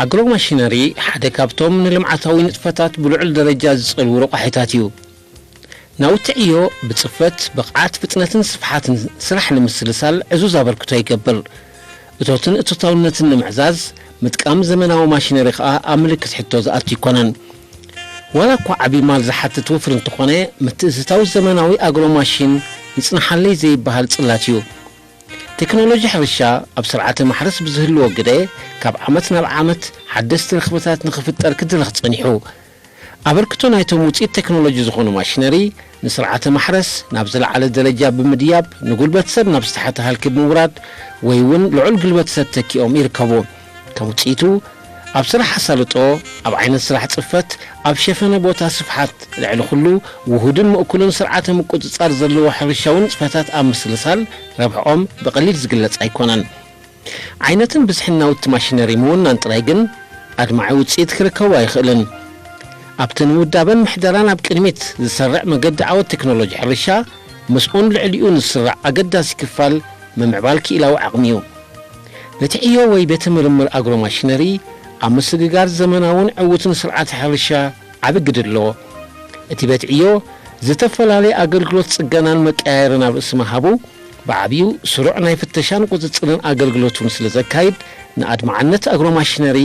አግሮ ማሽነሪ ሓደ ካብቶም ንልምዓታዊ ንጥፈታት ብልዑል ደረጃ ዝጸልው ረቋሒታትዩ ናውትዕዮ ብጽፈት ብቕዓት ፍጥነትን ስፍሓትን ስራሕ ንምስልሳል ዕዙዝ አበርክቶ ይገብር እቶትን እቶታውነትን ንምዕዛዝ ምጥቃም ዘመናዊ ማሽነሪ ኸኣ ኣብ ምልክት ሕቶ ዝኣቱ ይኮነን ወላ እኳ ዓብይ ማል ዝሓትት ወፍር እንትኾነ ምትእስታዊ ዘመናዊ አግሮ ማሽን ይጽንሓለይ ዘይበሃል ጽላት እዩ ቴክኖሎጂ ሕርሻ ኣብ ስርዓተ ማሕረስ ብዝህልዎ ግደ ካብ ዓመት ናብ ዓመት ሓደስቲ ረኽበታት ንኽፍጠር ክድረኽ ጸኒሑ አበርክቶ ናይቶም ውፅኢት ቴክኖሎጂ ዝኾኑ ማሽነሪ ንስርዓተ ማሕረስ ናብ ዝለዓለ ደረጃ ብምድያብ ንጉልበት ሰብ ናብ ዝተሓተ ሃልኪ ብምውራድ ወይ እውን ልዑል ጉልበት ሰብ ተኪኦም ይርከቡ ከም ውፅኢቱ ኣብ ስራሕ ኣሳልጦ ኣብ ዓይነት ስራሕ ጽፈት ኣብ ሸፈነ ቦታ ስፍሓት ልዕሊ ኩሉ ውሁድን ምእኩልን ስርዓተ ምቁጽጻር ዘለዎ ሕርሻውን ጽፈታት ኣብ ምስልሳል ረብሖም ብቐሊል ዝግለጽ ኣይኮነን ዓይነትን ብዝሕን ናውቲ ማሽነሪ ምውናን ጥራይ ግን ኣድማዒ ውፅኢት ክርከቡ ኣይኽእልን ኣብቲ ንውዳበን ምሕደራን ኣብ ቅድሚት ዝሰርዕ መገዲ ዓወት ቴክኖሎጂ ሕርሻ ምስኡን ልዕሊኡ ንስራዕ ኣገዳሲ ክፋል ምምዕባል ክኢላዊ ዓቕሚ እዩ ነቲ ዕዮ ወይ ቤተ ምርምር አግሮ ማሽነሪ ኣብ ምስግጋር ዘመናውን ዕውትን ስርዓት ሕርሻ ዓብይ ግድ ኣለዎ እቲ ቤት ዕዮ ዝተፈላለዩ ኣገልግሎት ጽገናን መቀያየርን ኣብ ርእሲ መሃቡ ብዓብዩ ስሩዕ ናይ ፍተሻን ቁጥጥርን ኣገልግሎቱን ስለ ዘካይድ ንኣድማዓነት አግሮ ማሽነሪ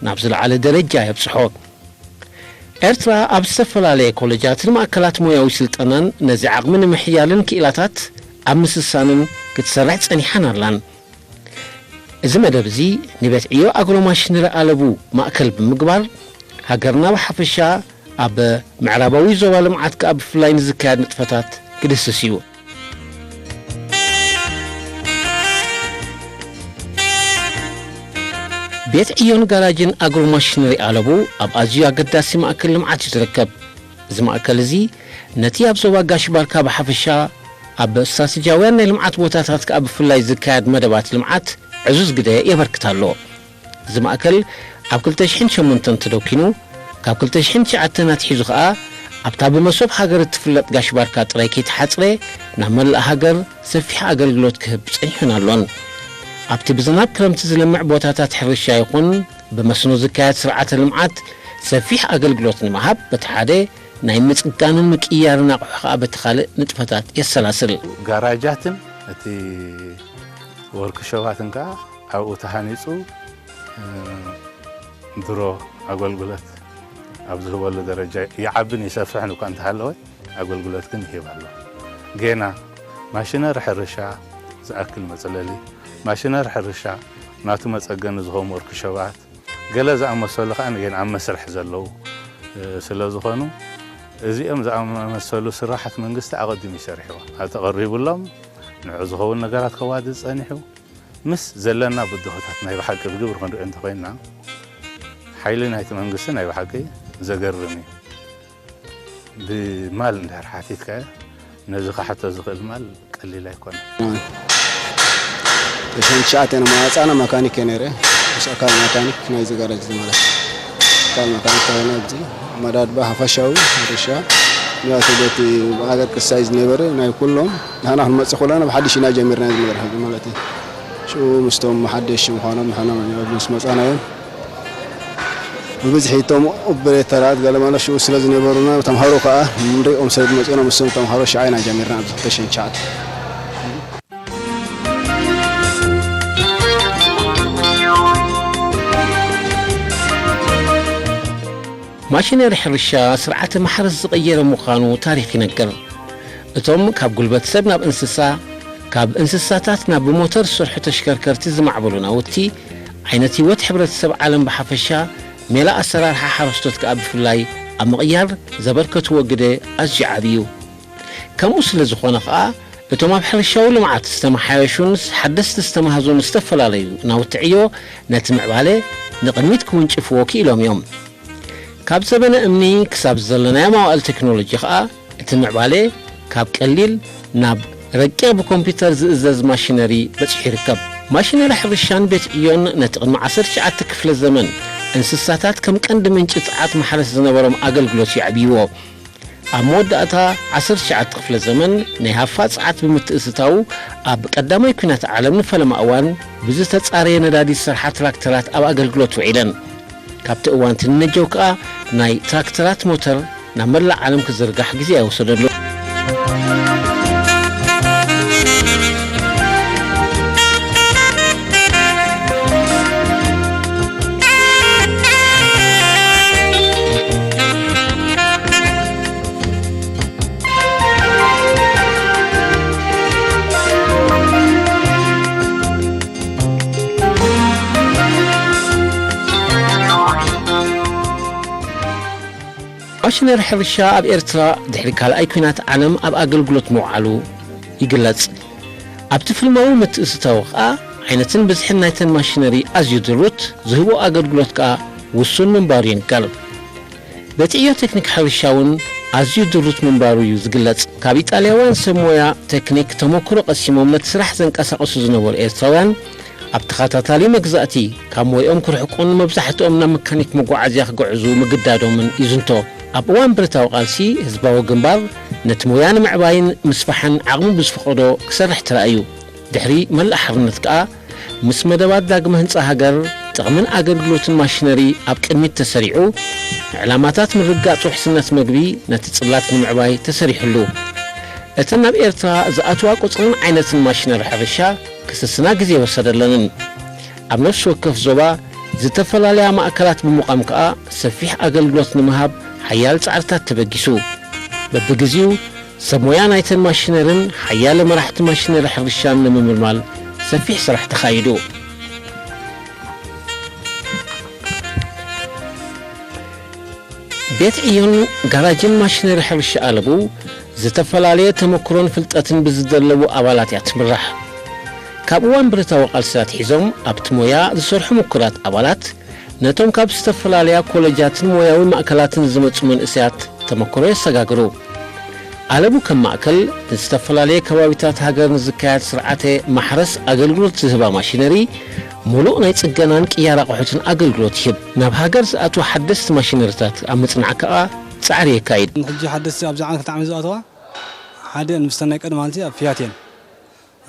ናብ ዝለዓለ ደረጃ የብጽሖ ኤርትራ ኣብ ዝተፈላለየ ኮሌጃትን ማእከላት ሞያዊ ስልጠናን ነዚ ዓቕሚ ንምሕያልን ክኢላታት ኣብ ምስሳንን ክትሰርሕ ጸኒሓን ኣላን እዚ መደብ እዚ ንቤት ዕዮ አግሮ ማሽነሪ ኣለቡ ማእከል ብምግባር ሃገርና ብሓፈሻ ኣብ ምዕራባዊ ዞባ ልምዓት ከኣ ብፍላይ ንዝካየድ ንጥፈታት ክድስስ እዩ ቤት ዕዮን ጋራጅን አግሮ ማሽነሪ ኣለቡ ኣብ ኣዝዩ ኣገዳሲ ማእከል ልምዓት ይትረከብ እዚ ማእከል እዚ ነቲ ኣብ ዞባ ጋሽ ባርካ ብሓፈሻ ኣብ ስትራቴጂያውያን ናይ ልምዓት ቦታታት ከኣ ብፍላይ ዝካየድ መደባት ልምዓት ዕዙዝ ግደ የበርክታሎ እዚ ማእከል ኣብ 2008 ተደኪኑ ካብ 2009 ናትሒዙ ኸኣ ኣብታ ብመሶብ ሃገር እትፍለጥ ጋሽ ባርካ ጥራይ ከይተሓጽረ ናብ መላእ ሃገር ሰፊሕ ኣገልግሎት ክህብ ጸኒሑን ኣሎን ኣብቲ ብዝናብ ክረምቲ ዝለምዕ ቦታታት ሕርሻ ይኹን ብመስኖ ዝካየድ ስርዓተ ልምዓት ሰፊሕ ኣገልግሎት ንምሃብ በቲ ሓደ ናይ ምጽጋንን ምቅያርን ኣቑሑ ኸኣ በቲ ካልእ ንጥፈታት የሰላስል ጋራጃትን እቲ ወርክሾፓትን ከኣ ኣብኡ ተሃኒጹ ድሮ ኣገልግሎት ኣብ ዝህበሉ ደረጃ ይዓብን ይሰፍሕን እኳ እንተሃለወ ኣገልግሎት ግን ይህብ ኣሎ ገና ማሽነሪ ሕርሻ ዝኣክል መጽለሊ ማሽነሪ ሕርሻ ናቱ መጸገኒ ዝኸውን ወርክሾፓት ገለ ዝኣመሰሉ ከዓ ገና ኣብ መስርሕ ዘለዉ ስለ ዝኾኑ እዚኦም ዝኣመሰሉ ስራሓት መንግስቲ ኣቐዲሙ ይሰርሕዎ ኣብ ተቐሪቡሎም ንዑ ዝኸውን ነገራት ከዋድድ ጸኒሑ ምስ ዘለና ብድሆታት ናይ ብሓቂ ብግብሪ ክንሪኦ እንተኮይንና ሓይሊ ናይቲ መንግስቲ ናይ ብሓቂ ዘገርም እዩ ብማል እንድሕር ሓቲትከ ነዚ ክሓቶ ዝኽእል ማል ቀሊል ኣይኮነን شاعتنا ما أنا ميكانيك نيره مش أكال ميكانيك نايز جراج زملاء أكال ميكانيك هنا بزي مداد بها فشاوي رشا نياتي بيتي بعدك السايز نيبره ناي كلهم هنا هم مسخولنا بحدش يناجي ميرنا زملاء مالتي شو مستوى محدش مخانا محنا من يجلس مسأنا يوم بزحي توم أوبريترات قال ما لا شو سلاز نيبرنا تمهرو كأ مري أم سيد مسأنا مسلم تمهرو شعينا جميرنا بتشين شات ማሽነሪ ሕርሻ ስርዓተ ማሕረስ ዝቀየረ ምዃኑ ታሪክ ይነግር እቶም ካብ ጉልበት ሰብ ናብ እንስሳ ካብ እንስሳታት ናብ ሞተር ዝሰርሑ ተሽከርከርቲ ዝማዕበሉ ናውቲ ዓይነት ህይወት ሕብረተሰብ ዓለም ብሓፈሻ ሜላ ኣሰራርሓ ሓረስቶት ከዓ ብፍላይ ኣብ ምቕያር ዘበርከትዎ ግደ ኣዝዩ ዓብዩ ከምኡ ስለ ዝኾነ ከዓ እቶም ኣብ ሕርሻዊ ልምዓት ዝተመሓየሹን ሓደስቲ ዝተመሃዙን ዝተፈላለዩ ናውቲ ዕዮ ነቲ ምዕባለ ንቕድሚት ክውንጭፍዎ ክኢሎም እዮም ካብ ዘበነ እምኒ ክሳብ ዘለናዮ ማዋእል ቴክኖሎጂ ከዓ እቲ ምዕባለ ካብ ቀሊል ናብ ረቂቕ ብኮምፒውተር ዝእዘዝ ማሽነሪ በፂሑ ይርከብ ማሽነሪ ሕርሻን ቤት ዕዮን ነቲ ቅድሚ 19 ክፍለ ዘመን እንስሳታት ከም ቀንዲ ምንጭ ፀዓት ማሕረስ ዝነበሮም ኣገልግሎት ይዕብይዎ ኣብ መወዳእታ 19 ክፍለ ዘመን ናይ ሃፋ ፀዓት ብምትእስታው ኣብ ቀዳማይ ኩናት ዓለም ንፈለማ እዋን ብዝተፃረየ ነዳዲ ዝሰርሓ ትራክተራት ኣብ ኣገልግሎት ውዒለን ካብቲ እዋን ትንነጀው ከዓ ናይ ትራክተራት ሞተር ናብ መላእ ዓለም ክዝርጋሕ ግዜ ኣይወሰደሉ ማሽነሪ ሕርሻ ኣብ ኤርትራ ድሕሪ ካልኣይ ኩናት ዓለም ኣብ ኣገልግሎት ምውዓሉ ይግለጽ ኣብቲ ፍልማዊ ምትእስታው ከዓ ዓይነትን ብዝሕን ናይተን ማሽነሪ ኣዝዩ ድሩት ዝህቦ ኣገልግሎት ከዓ ውሱን ምንባሩ ይንገር ቤት ዕዮ ቴክኒክ ሕርሻ እውን ኣዝዩ ድሩት ምንባሩ እዩ ዝግለጽ ካብ ኢጣልያውያን ሰብ ሞያ ቴክኒክ ተመክሮ ቀሲሞም ነቲ ስራሕ ዘንቀሳቐሱ ዝነበሩ ኤርትራውያን ኣብ ተኸታታሊ መግዛእቲ ካብ ሞይኦም ክርሕቁን መብዛሕትኦም ናብ መካኒክ መጓዓዝያ ክጉዕዙ ምግዳዶምን ይዝንቶ ኣብ እዋን ብረታዊ ቃልሲ ህዝባዊ ግንባር ነቲ ሞያ ንምዕባይን ምስፋሕን ዓቕሙ ብዝፈቐዶ ክሰርሕ ተራእዩ ድሕሪ መላእ ሓርነት ከዓ ምስ መደባት ዳግመ ህንፃ ሃገር ጥቕምን ኣገልግሎትን ማሽነሪ ኣብ ቅድሚት ተሰሪዑ ዕላማታት ምርጋፅ ውሕስነት መግቢ ነቲ ጽላት ንምዕባይ ተሰሪሑሉ እተን ናብ ኤርትራ ዝኣትዋ ቁፅርን ዓይነትን ማሽነሪ ሕርሻ ክስስና ግዜ ወሰደለንን ኣብ ነፍሲ ወከፍ ዞባ ዝተፈላለያ ማእከላት ብምቋም ከዓ ሰፊሕ ኣገልግሎት ንምሃብ ሓያል ጻዕርታት ተበጊሱ በብግዚኡ ሰብ ሞያ ናይተን ማሽነርን ሓያለ መራሕቲ ማሽነሪ ሕርሻን ንምምልማል ሰፊሕ ስራሕ ተኻይዱ ቤት ዕዮን ጋራጅን ማሽነሪ ሕርሻ ኣለቡ ዝተፈላለየ ተመክሮን ፍልጠትን ብዝደለቡ ኣባላት እያ ትምራሕ ካብ እዋን ብረታዊ ቃልስታት ሒዞም ኣብቲ ሞያ ዝሰርሑ ምኩራት ኣባላት ነቶም ካብ ዝተፈላለያ ኮሌጃትን ሞያዊ ማእከላትን ዝመጹ መንእሰያት ተመክሮ የሰጋግሩ ኣለቡ ከም ማእከል ዝተፈላለዩ ከባቢታት ሃገር ንዝካየድ ስርዓተ ማሕረስ ኣገልግሎት ዝህባ ማሽነሪ ሙሉእ ናይ ጽገናን ቅያር ኣቑሑትን ኣገልግሎት ይህብ ናብ ሃገር ዝኣትዉ ሓደስቲ ማሽነሪታት ኣብ ምጽናዕ ከዓ ጻዕሪ የካይድ ሕጂ ሓደስቲ ኣብ ዛዕባ ክጣዕሚ ዝኣተዋ ሓደ ንምስተናይ ቀድማ ማለት ኣብ ፊያቴን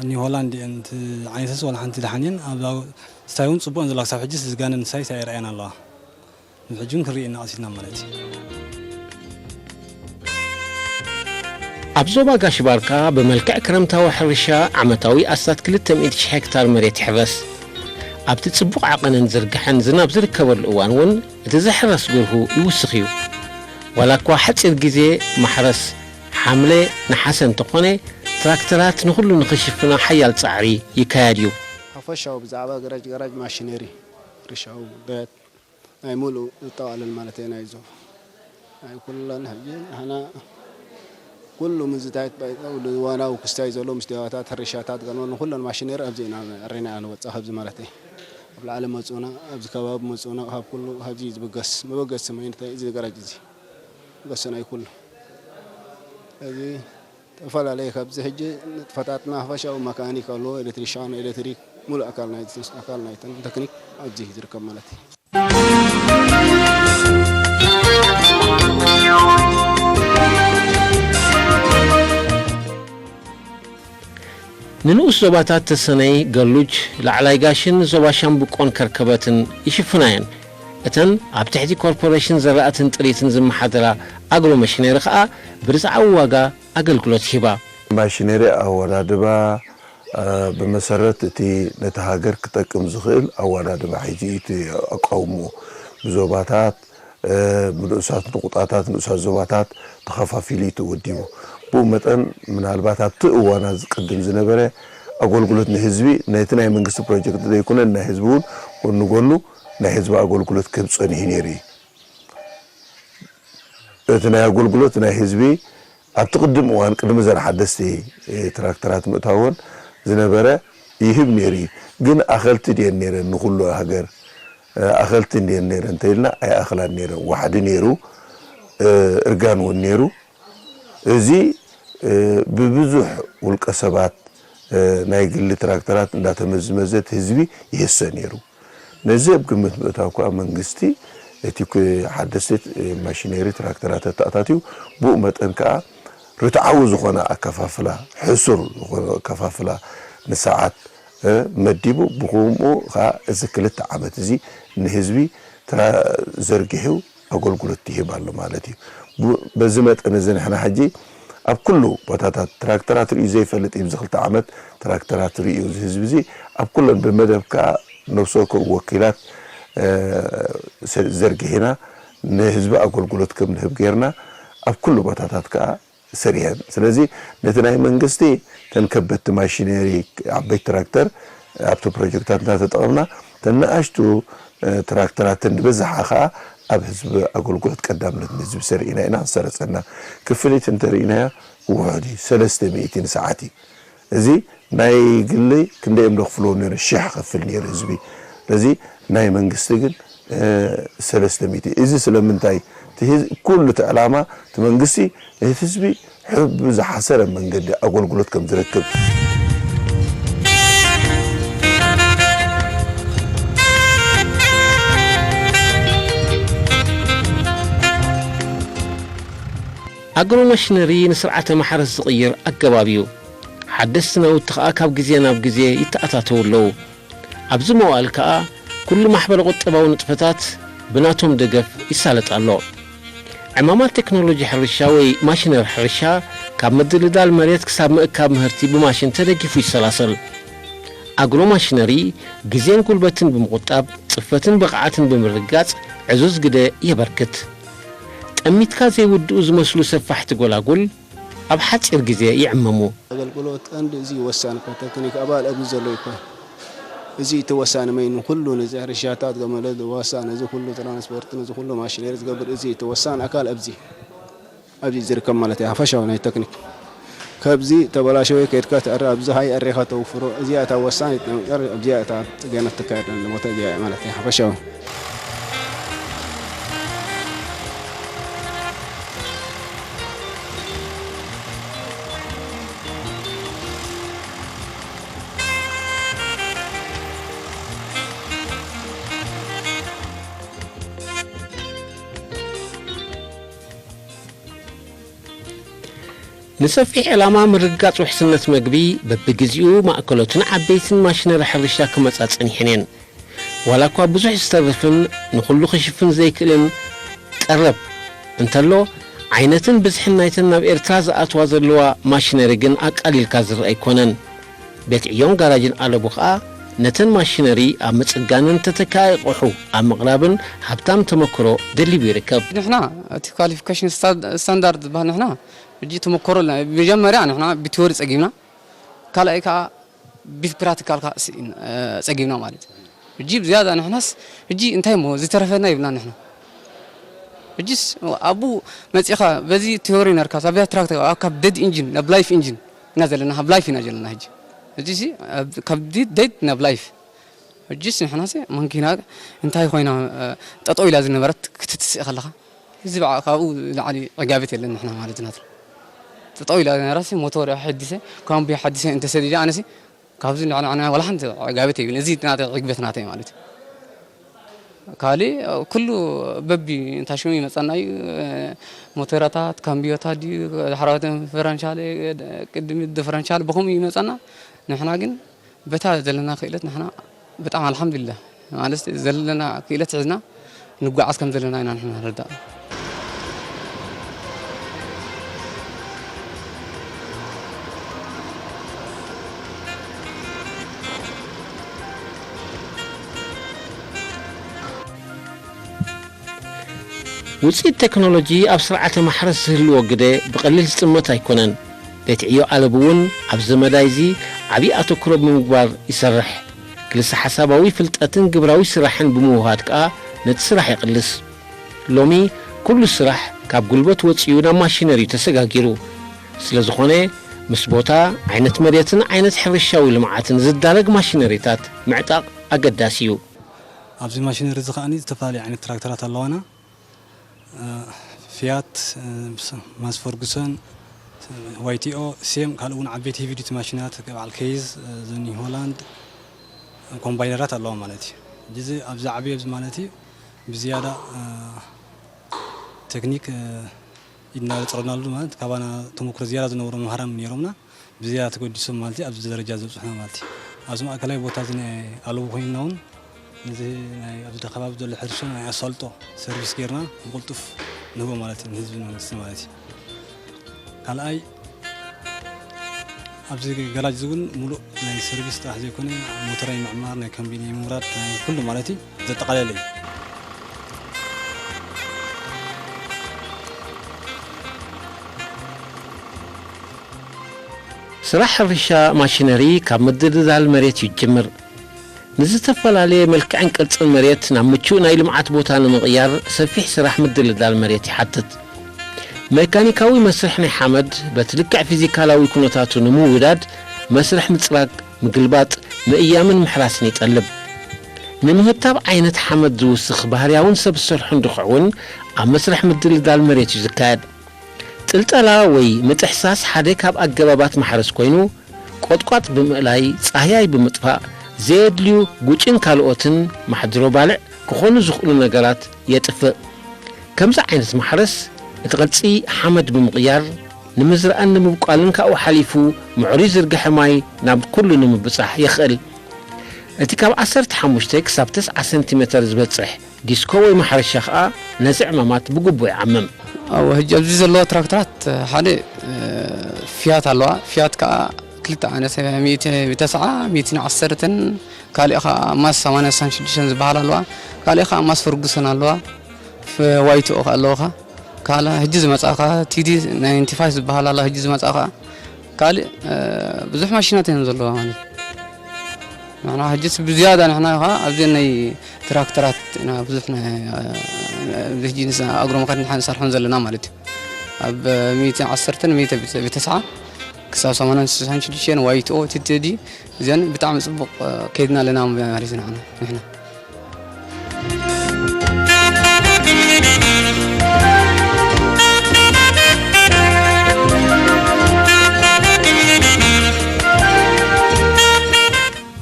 أني هولندي أنت عايز ولا حنتي دحنين أبغى استايون صبوا أنزل أكسب حجز زجان النساء سير أنا الله الحجون كرينا أصيلنا مالتي أبزوبا قاشباركا بملكة كرمتا وحرشة عمتاوي أسات كل 100 هكتار مريت حرس أبتتصبق عقنا زرقحن زناب زركبر الأوانون تزحرس قرهو يوسخيو ولك واحد سرقزي محرس حملة نحسن تقوني تراكترات نخلو نخشفنا حيال صعري يكاديو حفشاو بزعبا جراج ماشينري رشاو بيت اي مولو طوال المالتين ايزو اي كلنا نحجين هنا كله من زيتات وانا وكستايزو لو مستويات الرشاتات قالوا كلنا ماشينري ابزينا رينا انا وصاحب زمالتي بالعالم مصونا ابز كباب مصونا هاب كله هجيز بقص ما بقص ما انت اذا جراج زي قصنا اي كله هذه فلا عليك أبز هجى فتاتنا فشاو ميكانيك أو إلكتريشان إلكتريك مول أكلنا يتن تكنيك أبزه يركب مالتي ننوس زباتات السنة قلوج لعلاقاشن زباشان بقون كركباتن يشفناين اتن ابتحتي كوربوريشن زرعتن تريتن زم حضرة أقلو ماشينيري خا برزعو واقا أقلقلوت هبا ماشينيري أورادبا بمسارات تي نتهاجر كتاكم زخيل أورادبا حيجي تي أقومو بزوباتات ምንኡሳት ንቁጣታት ንኡሳት ዞባታት ተኸፋፊሉ ተወዲቡ ብኡ መጠን ምናልባት ኣብቲ እዋና ዝቅድም ዝነበረ ኣገልግሎት ንህዝቢ ናይቲ ናይ መንግስቲ ፕሮጀክት ዘይኮነን ናይ ህዝቢ እውን ወንጎኑ ናይ ህዝቢ ኣገልግሎት ከብፀኒሕ ነይሩ እዩ እቲ ናይ ኣገልግሎት ናይ ህዝቢ ኣብቲ ቅድም እዋን ቅድሚ ዘን ሓደስቲ ትራክተራት ምእታውን ዝነበረ ይህብ ነይሩ ግን ኣኸልቲ ድየን ነይረን ንኩሉ ሃገር ኣኸልቲ ድየን ነይረን እንተኢልና ኣይ ኣኽላን ነይረን ዋሕዲ ነይሩ እርጋን እውን ነይሩ እዚ ብብዙሕ ውልቀ ሰባት ናይ ግሊ ትራክተራት እንዳተመዝመዘት ህዝቢ ይህሰ ነይሩ ነዚ ኣብ ግምት ምእታው እኳ መንግስቲ እቲ ሓደስቲ ማሽነሪ ትራክተራት ተኣታትዩ ብኡ መጠን ከዓ ርትዓዊ ዝኾነ ኣከፋፍላ ሕሱር ዝኾነ ኣከፋፍላ ንሰዓት መዲቡ ብኸምኡ ከዓ እዚ 2 ዓመት እዚ ንህዝቢ ዘርጊሑ ኣገልግሎት ይህብ ኣሎ ማለት እዩ በዚ መጠን እዚ ንሕና ሕጂ ኣብ ኩሉ ቦታታት ትራክተራት ርእዩ ዘይፈልጥ እዩ ብዚ 2 ዓመት ትራክተራት ርእዩ ህዝቢ እዚ ኣብ ኩለን ብመደብ ከዓ ነፍሲ ወከፍ ወኪላት ዘርጊሕና ንህዝቢ ኣገልግሎት ከም ንህብ ጌርና ኣብ ኩሉ ቦታታት ከዓ ሰሪሐን ስለዚ ነቲ ናይ መንግስቲ ተንከበቲ ማሽነሪ ዓበይቲ ትራክተር ኣብቲ ፕሮጀክታት ተጠቕምና ተናእሽቱ ትራክተራትን ብዝሓ ከዓ ኣብ ህዝቢ ኣገልግሎት ቀዳምነት ንህዝቢ ሰሪዕና ኢና ሰረፀና ክፍሊት እንተሪእናያ ውሕዲ 300 ሰዓት እዚ ናይ ግሊ ክንደይም ደኽፍሎ ነይሩ 1000 ከፍል ነይሩ ህዝቢ ስለዚ ናይ መንግስቲ ግን 300 እዚ ስለምንታይ ኩሉ ተዕላማ መንግስቲ ህዝቢ ሕብ ዝሓሰረ መንገዲ ኣገልግሎት ከም ዝረክብ ኣግሮ ማሽነሪ ንስርዓተ ማሕረስ ዝቕይር ኣገባብዩ ሓደስቲ ናውቲ ከዓ ካብ ግዜ ናብ ግዜ ይተኣታተው ኣለዉ ኣብዚ መዋእል ከዓ ኩሉ ማሕበር ቁጠባዊ ንጥፈታት ብናቶም ደገፍ ይሳለጥ ኣሎ ዕማማት ቴክኖሎጂ ሕርሻ ወይ ማሽነሪ ሕርሻ ካብ ምድልዳል መሬት ክሳብ ምእካብ ምህርቲ ብማሽን ተደጊፉ ይሰላሰል ኣግሮ ማሽነሪ ግዜን ጉልበትን ብምቁጣብ ጽፈትን ብቕዓትን ብምርጋጽ ዕዙዝ ግደ የበርክት ጠሚትካ ዘይውድኡ ዝመስሉ ሰፋሕቲ ጎላጉል ኣብ ሓፂር ግዜ ይዕመሙ ኣገልግሎት አንድ እዚ ወሳን ቴክኒክ ኣባል ኣብዚ ዘሎ ይኮን እዚ ተወሳነ መይን ኩሉ ነዚ ሕርሻታት ገመለ ወሳነ እዚ ኩሉ ትራንስፖርት ነዚ ኩሉ ማሽነሪ ዝገብር እዚ ተወሳነ ኣካል ኣብዚ ዝርከብ ማለት እዩ ሓፈሻዊ ናይ ቴክኒክ ካብዚ ተበላሸወ ከይድካ ተዕራ ኣብዚ ሃይ ኣሬኻ ተውፍሮ እዚኣ ተወሳነ እዚኣ ገና ተካይድ ለሞተ እዚኣ ማለት እዩ ሓፈሻዊ ንሰፊሕ ዕላማ ምርጋጽ ውሕስነት መግቢ በብግዚኡ ማእከሎትን ዓበይትን ማሽነሪ ሕርሻ ክመጻጸን ይሕነን ዋላ እኳ ብዙሕ ዝተረፍን ንኹሉ ክሽፍን ዘይክእልን ቀረብ እንተሎ ዓይነትን ብዝሕን ናይተን ናብ ኤርትራ ዝኣትዋ ዘለዋ ማሽነሪ ግን ኣቃሊልካ ዝርአ ኣይኮነን ቤት ዕዮም ጋራጅን ኣለቡ ከዓ ነተን ማሽነሪ ኣብ ምጽጋንን ተተካኢ ኣቑሑ ኣብ ምቕራብን ሃብታም ተመክሮ ደሊቡ ይርከብ ንሕና እቲ ኳሊፊኬሽን ስታንዳርድ ዝበሃል ንሕና እጂ ተመክሮና መጀመርያ ንሕና ብቲዎሪ ፀጊምና ካልኣይ ከዓ ብፕራክቲካል ፀጊምና ማለት እጂ ብዝያዳ ንሕናስ እጂ እንታይ ሞ ዝተረፈና ይብልና ንሕና እጂስ ኣቡ መፂኻ በዚ ቲዎሪ ነርካ ሳብያ ትራክተር ካብ ደድ ኢንጂን ናብ ላይፍ ኢንጂን ኢና ዘለና ካብ ላይፍ ኢና ዘለና ሕጂ እጂሲ ካብ ደድ ናብ ላይፍ እጂስ ንሕናስ መንኪና እንታይ ኮይና ጠጠው ኢላ ዝነበረት ክትትስእ ከለኻ እዚ በዓ ካብኡ ላዕሊ ዕጋበት የለን ንሕና ማለት ናት ጠጠው ኢላ ነራሲ ሞተር حدث كان بحدث انت سديده انسي كابز انا ولا حنت عقابته يبل ازي تنات عقبت ناتي مالتي كالي كله ببي انت شو يمصناي موتراتات كامبيوتات دي حرات فرنشال قدم الدفرنشال بهم يمصنا نحنا ግን بتا زلنا خيلت نحنا በጣም الحمد لله ማለት ዘለና خيلت عزنا نغعس كم زلنا انا نحنا ردا ውፅኢት ቴክኖሎጂ ኣብ ስርዓተ ማሕረስ ዝህልዎ ግደ ብቐሊል ዝጥመት ኣይኮነን ቤትዕዮ ኣለብ እውን ኣብ ዘመዳይ እዚ ዓብዪ ኣተኩሮ ብምግባር ይሰርሕ ክልሲ ሓሳባዊ ፍልጠትን ግብራዊ ስራሕን ብምውሃድ ከዓ ነቲ ስራሕ ይቕልስ ሎሚ ኩሉ ስራሕ ካብ ጉልበት ወፂኡ ናብ ማሽነሪ ተሰጋጊሩ ስለ ዝኾነ ምስ ቦታ ዓይነት መሬትን ዓይነት ሕርሻዊ ልምዓትን ዝዳረግ ማሽነሪታት ምዕጣቕ ኣገዳሲ እዩ ኣብዚ ማሽነሪ እዚ ከዓኒ ዝተፈላለዩ ዓይነት ትራክተራት ኣለዋና ፊያት ማስ ፈርጉሰን ዋይቲኦ ሴም ካልኡ እውን ዓበይቲ ሄቪ ዲዩቲ ማሽናት በዓል ኬዝ ዘኒ ሆላንድ ኮምባይነራት ኣለዋ ማለት እዩ እዚ ኣብዚ ዓብዪ ኣብዚ ማለት እዩ ብዝያዳ ቴክኒክ ኢድና ፅረናሉ ማለት ካባና ተመክሮ ዝያዳ ዝነበሩ መምሃራን ነይሮምና ብዝያዳ ተገዲሶም ማለት እዩ ኣብዚ ደረጃ ዘብፅሑና ማለት እዩ ኣብዚ ማእከላይ ቦታ እዚ ኣለዎ ኮይንና እውን ነዚ ናይ ኣብዚ ከባቢ ዘሎ ሕርሻ ናይ ኣሳልጦ ሰርቪስ ጌርና ብቕልጡፍ ንህቦ ማለት እዩ ንህዝቢ መንግስቲ ማለት እዩ ካልኣይ ኣብዚ ገራጅ እውን ሙሉእ ናይ ሰርቪስ ጥራሕ ዘይኮነ ሞተራዊ ምዕማር ናይ ካምቢኒ ምውራድ ኩሉ ማለት እዩ ዘጠቃለለ እዩ ስራሕ ሕርሻ ማሽነሪ ካብ ምድልዳል መሬት ይጅምር ንዝተፈላለየ መልክዕን ቅርፅን መሬት ናብ ምቹእ ናይ ልምዓት ቦታ ንምቕያር ሰፊሕ ስራሕ ምድልዳል መሬት ይሓትት ሜካኒካዊ መስርሕ ናይ ሓመድ በትልክዕ ፊዚካላዊ ኩነታቱ ንምውዳድ መስርሕ ምፅራግ ምግልባጥ ምእያምን ምሕራስን ይጠልብ ንምህታብ ዓይነት ሓመድ ዝውስኽ ባህርያውን ሰብ ዝሰርሑ እንድኽዕውን ኣብ መስርሕ ምድልዳል መሬት እዩ ዝካየድ ጥልጠላ ወይ ምጥሕሳስ ሓደ ካብ ኣገባባት ማሕረስ ኮይኑ ቆጥቋጥ ብምእላይ ጻህያይ ብምጥፋእ ዘድልዩ ጉጭን ካልኦትን ማሕድሮ ባልዕ ክኾኑ ዝኽእሉ ነገራት የጥፍእ ከምዚ ዓይነት ማሕረስ እቲ ቅርፂ ሓመድ ብምቕያር ንምዝርኣን ንምብቋልን ካብኡ ሓሊፉ ምዕሩይ ዝርግሐ ማይ ናብ ኩሉ ንምብፃሕ ይኽእል እቲ ካብ 15 ክሳብ 9 ሴንቲሜትር ዝበፅሕ ዲስኮ ወይ ማሕረሻ ከዓ ነዚ ዕማማት ብግቡእ ይዓምም أو هجاب زي الله تراكترات حالي فيات الله فيات كا كلتا أنا سبعة مية ميتين عشرة كالي أخا ماس ثمانية سانشيشنز بحال الله كالي أخا ماس فرقسنا الله في وايت أخا الله كالا هجز مساقة تيدي 95 بحال الله هجز مساقة كالي بزح ماشينات ينزل الله يعني معنا هجز بزيادة نحنا أخا أبدينا تراكترات أنا بزحنا بيجينا أقرب مكان نحن صارحون زلنا مالتي أب 110 109 كساو سمانا سانشيشن وايت أو تتدي زين بتعمل سبق كيدنا لنا مارسين عنه نحن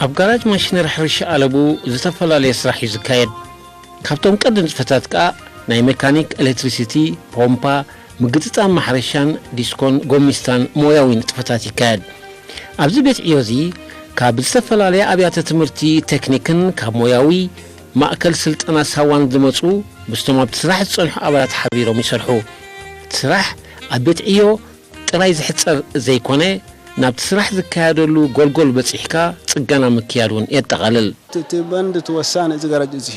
ኣብ ጋራጅ ማሽነሪ ሕርሻ ኣለቡ ዝተፈላለዩ ስራሕ እዩ ዝካየድ ካብቶም ቀደም ፅፈታት ከዓ ናይ ሜካኒክ ኤሌክትሪሲቲ ፖምፓ ምግጥጣም ማሕረሻን ዲስኮን ጎሚስታን ሞያዊ ንጥፈታት ይካየድ ኣብዚ ቤት ዕዮ እዚ ካብ ዝተፈላለዩ ኣብያተ ትምህርቲ ቴክኒክን ካብ ሞያዊ ማእከል ስልጠና ሳዋን ዝመፁ ብስቶም ኣብቲ ስራሕ ዝፀንሑ ኣባላት ሓቢሮም ይሰርሑ ስራሕ ኣብ ቤት ዕዮ ጥራይ ዝሕፀር ዘይኮነ ናብቲ ስራሕ ዝካየደሉ ጎልጎል በፂሕካ ፅገና ምክያድ እውን የጠቃልል ትበንድ ተወሳነ እዚ ጋራጅ እዚ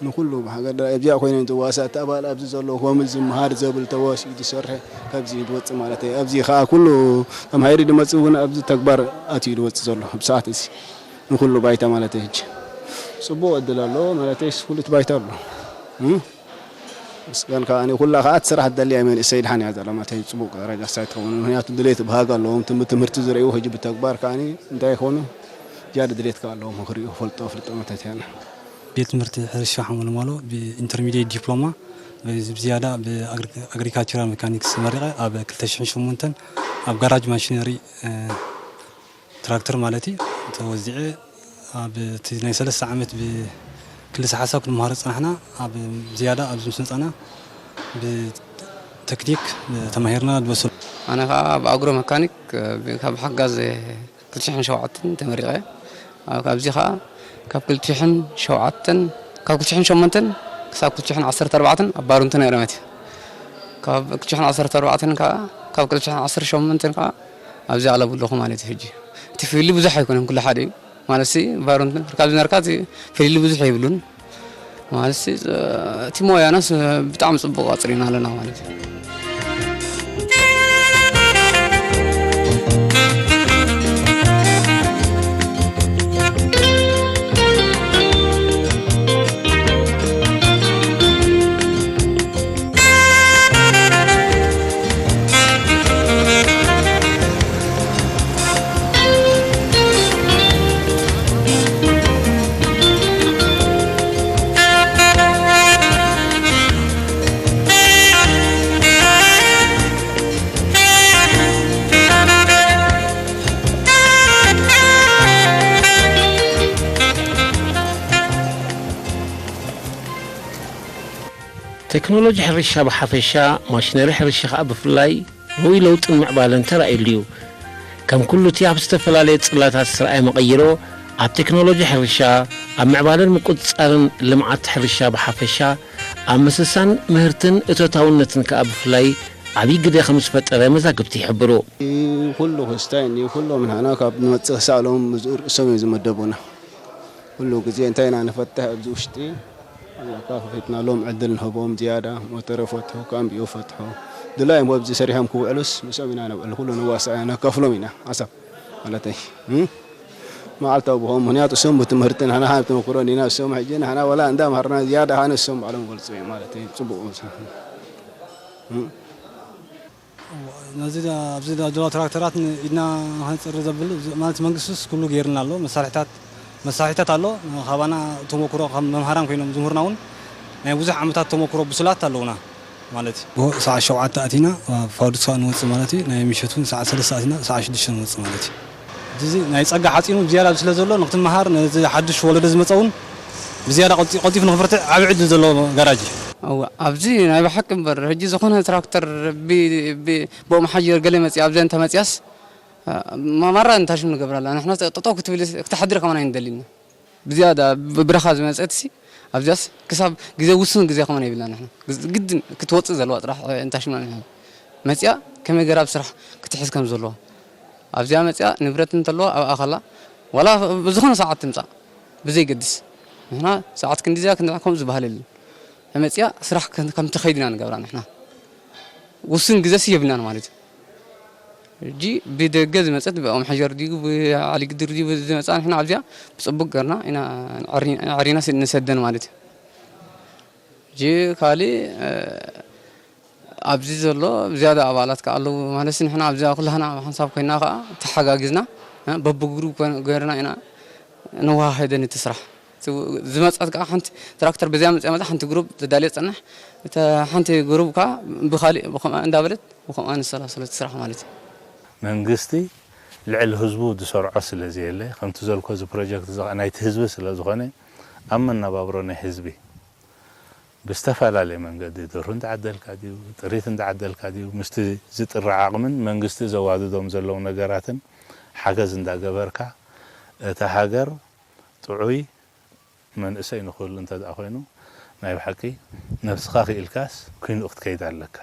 ንኩሉ ሃገር ኣብዚያ ኮይኑ ተዋሳእ ተባል ኣብዚ ዘሎ ሆምዝ መሃር ዘብል ተዋሲ ዝሰርሕ ካብዚ ይወጽ ማለት እዩ ኣብዚ ኸኣ ኩሉ ተማሂሩ ድመጽእ እውን ኣብዚ ተግባር ኣትዩ ይወጽ ዘሎ ብሰዓት እዚ ንኩሉ ባይታ ማለት እዩ ጽቡቅ እድላሎ ማለት እዩ ኩሉ ባይታ ኣሎ مسكان كأني كلها خات سرح دليل من السيد حني هذا لما تيجي سبوق رجع سايت كونه هنيات دليل بهاجا لهم تمرت زرعيه هجيب تكبار كأني ده يكونه جاد دليل كله مخري فلتة ما تتهنا بيت مرت حرش حمل ماله بإنترميديت دبلومة بزيادة بأغريكاتشرال ميكانيكس مريقة أب كلتشحن شمونتن أب جراج ماشينري تراكتور مالتي توزيعه أب تنين 3 عامات كل ساعة كل مهارة احنا بزيادة بزمسنت أنا بتكنيك تماهيرنا بوصل أنا بأجرو ميكانيك بحجز كل شيء شوعتن تمريقة كاب زيخا كاب كل شيء شوعتن كاب كل شيء شومنتن كساب كل شيء 10 بارونتن يرمتي كاب كل شيء 10 كاب كل شيء 10 شومنتن أبزي على بلوخهم على تهجي تفيلي بزح يكون كل حدا مالسي بارونتن كاب نركاتي في اللي بزح يبلون مالسي تيمويا ناس بتعمل صبغ قاطرين لنا مالتي تكنولوجيا حرشة بحفشة ماشينري حرشة خا بفلاي روي لوط المعبالن ترأيليو كم كله تياب استفلاليت صلات السرعة مغيرو اب تكنولوجيا حرشة اب معبالن مقصرن لمعات حرشة بحفشة اب مسسان مهرتن اتوتاونتن كا بفلاي عبي قد خمس فترة مزاقبتي يحبرو كله هستايني كله من هناك بنوصل سالهم مزور سوي زمدبونا كله كزي انتينا نفتح بزوشتي الله كافيتنا لهم عدل هبوم زيادة وترفتهم كان بيفتحوا دلايم وبزي سريهم كوعلس مسوينا أنا كله نواسع أنا كفلو منا عصب ولا تي ما علت أبوهم هنيات السم بتمهرتين هنا هاي بتمكرون هنا السم حجينا هنا ولا عندهم هرنا زيادة هنا السم على مقول سوي مالتي سبوا نزيد أبزيد دولار تراكترات إدنا هنصير زبل مالت منقصص كله غيرنا له مساحتات الله خبانا تمكرو خم مهرام كينهم جمهورناون نبوزح عمتات تمكرو بسلات اللونا مالتي هو ساعة شوعة تأتينا فاود ساعة نوص مالتي نيمشتون ساعة 3 ساعتنا ساعة 6 نوص مالتي جزي نيصقع حاطينو زيادة سلازلو نقت مهار نزي حدش ولد زمصون بزيادة قلتي في نفرت عبد زلو غراجي او ابزي ناي بحكم بر هجي زخونه تراكتر بو محجر قال مصي ابزي انت مصياس ما مرة انتاش من قبل احنا تطوق تحضر كمان عندنا بزيادة برخاز مصيتسي ابزاس كسب غزي وسن غزي كمان يبلنا احنا جد كتوص زلوات راح انتاش من مصيا كما غراب صراحه كتحس كم زلوا ابزي مصيا نبرت انتلو اخلا ولا بزخونه ساعات تمصا بزي قدس هنا ساعات كنديزا كنكم زبهل مصيا صراحه كم تخيدنا نقبرنا احنا وسن غزي سيبنا مالتي جي بدجز مصت بقوم حجر دي علي قدر دي مصان احنا عبزيا بصبق قرنا انا عرينا نسدن مالتي جي خالي ابزي زلو زياده ابالات قالو مالسن احنا عبزيا كلنا حساب كنا تحقاقزنا ببغرو غيرنا انا نواهدن تسرح زمصات كا حنت تراكتر بزيام زمص حنت جروب تدالي صنح حنت جروب كا بخالي بخم اندابلت بخم ان سلاسل تسرح مالتي منغستي لعل حزبو دسرعه سلازي يله خمت زلكو ز بروجكت زغنايت حزب سلازغنه امنا بابرونه حزبي بستفعلالي منغدي درون تعدل كاديو طريت تعدل كاديو مست زطر عقمن منغستي زواددوم زلو نغراتن حاجز اندا غبركا تا هاجر طعوي من اسي نخول انت دا خوينو ناي بحقي نفس خاخي الكاس كين وقت كيد عليك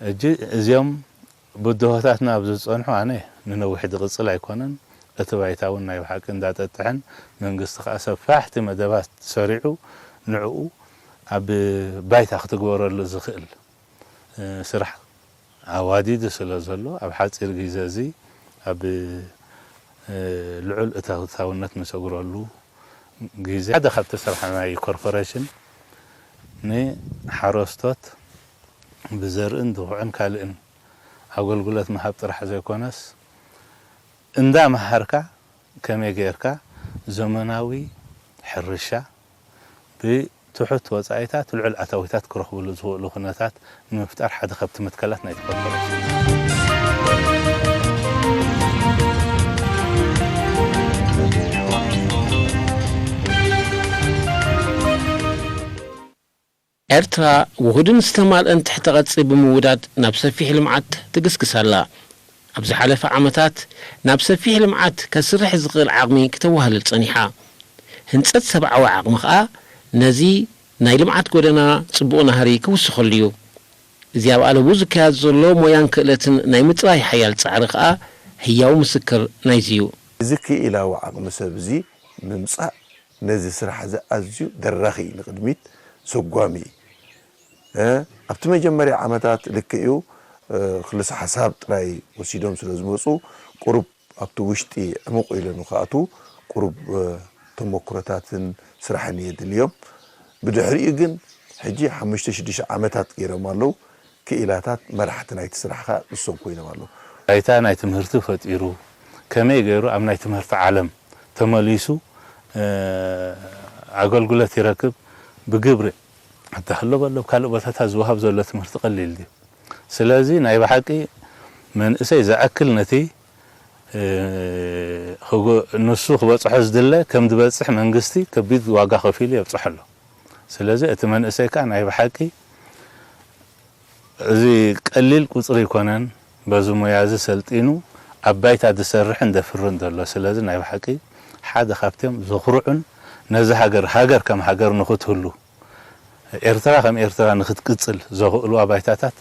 اجي ازيوم بدوهاتنا بزصنحو اني ننوحد قصل ايكونن اتبايتاون ناي بحق انداتطحن منغست خاسفاحت مدبات سريعو نعو اب بايتا ختغورل زخيل سرح عواديد سلازلو اب حصير غيزازي اب لعل اتاوتاونت مسغرلو غيزي هذا خدت سرحنا كوربوريشن ني حروستات بزرن دوعن كالن أقولت محب طرح زي كونس اندا محركة كمي غيركا زمناوي حرشة بتحت وصايتات العل اتويتات كرخبل زو لخناتات مفتار حدا خبت متكلاتنا يتفضل ኤርትራ ውሁድን ዝተማልአን ትሕተ ቐጽሪ ብምውዳድ ናብ ሰፊሕ ልምዓት ትግስግሳላ ኣብዚ ሓለፈ ዓመታት ናብ ሰፊሕ ልምዓት ከስርሕ ዝኽእል ዓቕሚ ክተዋህልል ጸኒሓ ህንጸት ሰብዓዊ ዓቕሚ ኸኣ ነዚ ናይ ልምዓት ጎደና ጽቡቕ ናህሪ ክውስኸሉ እዩ እዚ ኣብ ኣለቡ ዝካየድ ዘሎ ሞያን ክእለትን ናይ ምጥራይ ሓያል ጻዕሪ ኸኣ ህያው ምስክር ናይዚ እዩ እዚ ክኢላዊ ዓቕሚ ሰብ እዚ ምምጻእ نزي سرح هذا أزيو درخي نقدميت سقوامي أبتما جمري عمتات لكيو خلص حساب تراي وسيدهم سلزموسو قرب أبتو وشتي عمق إلى نقاطو قرب تمكرتات سرحانية اليوم بدحري جن حجي حمشت شديش عمتات غير مالو كإلاتات مرحتنا يتسرحها الصوم كوينه مالو أيتان أيتمهرتو فتيرو كما يغيرو أمنا يتمهرت عالم تماليسو عقل قلت يركب بقبر حتى حلو بالله كالو بتاتها زوهاب زولة تمهرت قليل دي سلازي نايب حقي من إسا إذا أكل نتي نسوخ بصحز دله كم دبصح منغستي كبيد واقع خفيلي يبصح له سلازي اتمن إسا كان نايب حقي زي قليل قصري يكونن بازو ميازي سلطينو أبايتا دسرح اندفرن دله سلازي نايب حقي حدا خافتم زخرعن نزا هاجر كم هاجر نختهلو إرترا كم إرترا نخت قصل زغلو أبايتاتات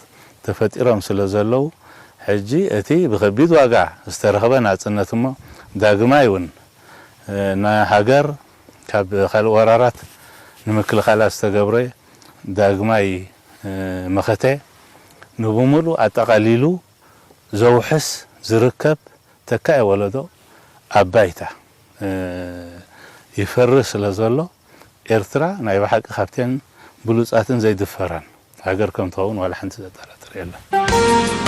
تفتيرهم سلازلو حجي أتي بخبيد واقع استرخبا ناصنتما داغمايون نا هاجر كاب خال ورارات نمكل خلاص تغبري داغماي مخته نبوملو اتقاليلو زوحس زركب تكاي ولدو أبايتا يفرس لازلو إرترا ناي بحق خافتين بلوصاتن زي دفران هاجر كم تهون ولا حنت تطرطر يلا